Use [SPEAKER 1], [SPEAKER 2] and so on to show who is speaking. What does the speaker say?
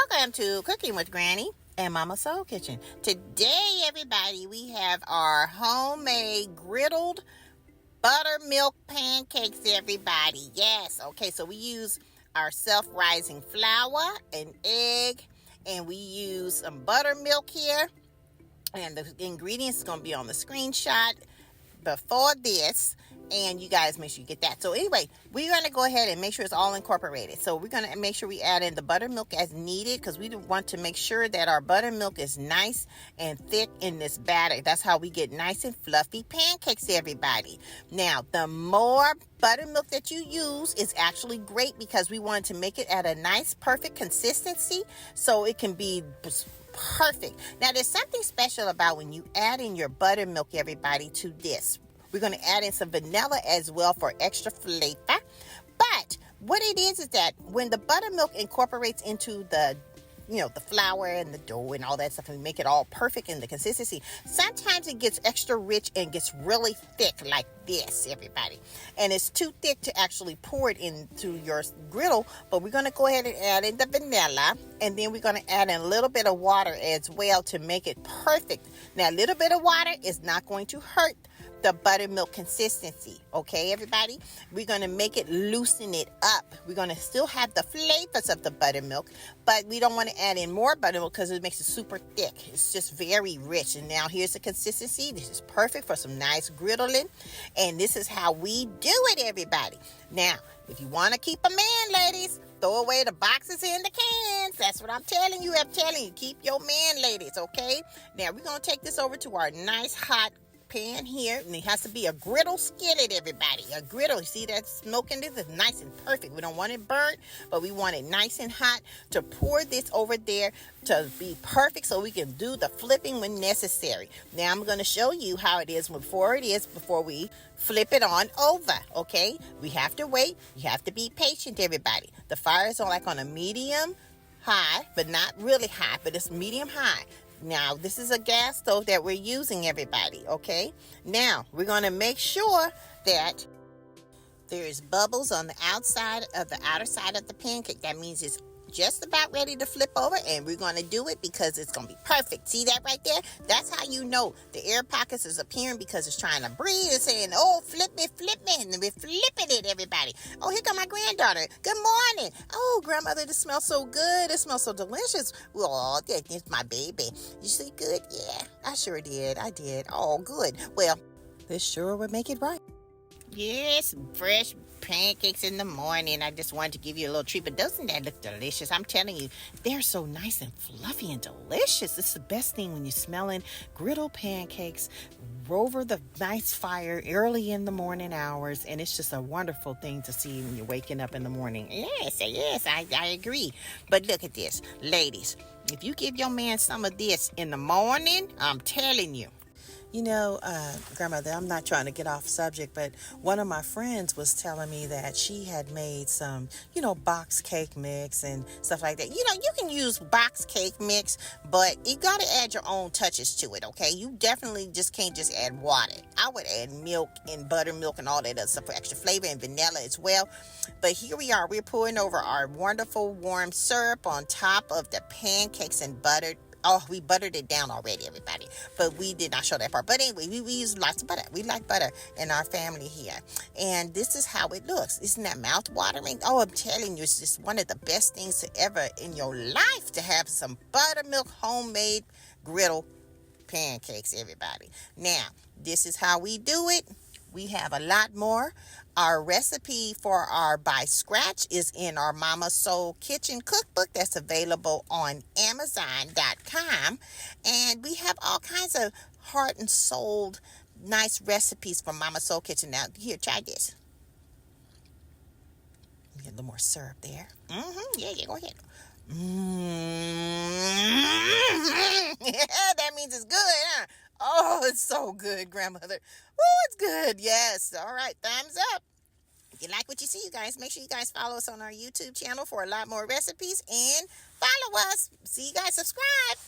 [SPEAKER 1] Welcome to Cooking with Granny and Mama Soul Kitchen. Today, everybody, we have our homemade griddled buttermilk pancakes, everybody. Yes, okay, so we use our self-rising flour and egg, and we use some buttermilk here. And the ingredients is going to be on the screenshot before this, and you guys make sure you get that. So anyway, we're going to go ahead and make sure it's all incorporated. So we're going to make sure we add in the buttermilk as needed, because we want to make sure that our buttermilk is nice and thick in this batter. That's how we get nice and fluffy pancakes, everybody. Now, the more buttermilk that you use is actually great, because we want to make it at a nice, perfect consistency so it can be perfect. Now, there's something special about when you add in your buttermilk, everybody, to this. We're going to add in some vanilla as well for extra flavor. But what it is that when the buttermilk incorporates into the the flour and the dough and all that stuff, and make it all perfect in the consistency, sometimes it gets extra rich and gets really thick like this, everybody. And it's too thick to actually pour it into your griddle, but we're going to go ahead and add in the vanilla, and then we're going to add in a little bit of water as well to make it perfect. Now, a little bit of water is not going to hurt the buttermilk consistency, okay, everybody? We're going to make it loosen it up. We're going to still have the flavors of the buttermilk, but we don't want to add in more buttermilk because it makes it super thick. It's just very rich. And now here's the consistency. This is perfect for some nice griddling, and this is how we do it, everybody. Now, if you want to keep a man, ladies, throw away the boxes and the cans. That's what I'm telling you. I'm telling you, keep your man, ladies, okay? Now, we're going to take this over to our nice hot pan here, and it has to be a griddle skillet, everybody. A griddle. You see that smoke in this is nice and perfect. We don't want it burnt, but we want it nice and hot to pour this over there to be perfect so we can do the flipping when necessary. Now I'm going to show you how it is before we flip it on over, okay? We have to wait. You have to be patient, everybody. The fire is on a medium high, but not really high, but it's medium high. Now, this is a gas stove that we're using, everybody, okay? Now, we're going to make sure that there's bubbles on the outside of the outer side of the pancake. That means it's just about ready to flip over, and we're going to do it because it's going to be perfect. See that right there? That's how you know the air pockets is appearing, because it's trying to breathe. It's saying, oh, flip me, and we're flipping it, everybody. Oh, here come my granddaughter. Good morning. Oh, grandmother, this smells so good. It smells so delicious. Oh, that's my baby. You see good? Yeah, I sure did. I did. Oh, good. Well, this sure would make it right. Yes, fresh pancakes in the morning. I just wanted to give you a little treat, but doesn't that look delicious? I'm telling you, they're so nice and fluffy and delicious. It's the best thing when you're smelling griddle pancakes over the nice fire early in the morning hours, and it's just a wonderful thing to see when you're waking up in the morning. Yes, I agree. But look at this, ladies. If you give your man some of this in the morning, I'm telling you. Grandmother, I'm not trying to get off subject, but one of my friends was telling me that she had made some, box cake mix and stuff like that. You can use box cake mix, but you got to add your own touches to it, okay? You definitely can't just add water. I would add milk and buttermilk and all that other stuff for extra flavor, and vanilla as well. But here we are. We're pouring over our wonderful warm syrup on top of the pancakes and buttered. Oh, we buttered it down already, everybody. But we did not show that part. But anyway, we use lots of butter. We like butter in our family here. And this is how it looks. Isn't that mouth-watering? Oh, I'm telling you, it's just one of the best things to ever in your life to have some buttermilk homemade griddle pancakes, everybody. Now, this is how we do it. We have a lot more. Our recipe for our by scratch is in our Mama Soul Kitchen cookbook that's available on Amazon.com. And we have all kinds of heart and soul nice recipes from Mama Soul Kitchen. Now, here, try this. Get a little more syrup there. Yeah, go ahead. Yeah, that means it's good, huh? Oh, it's so good, grandmother. Oh, it's good. Yes. All right. Thumbs up. If you like what you see, you guys, make sure you guys follow us on our YouTube channel for a lot more recipes, and follow us. See you guys. Subscribe.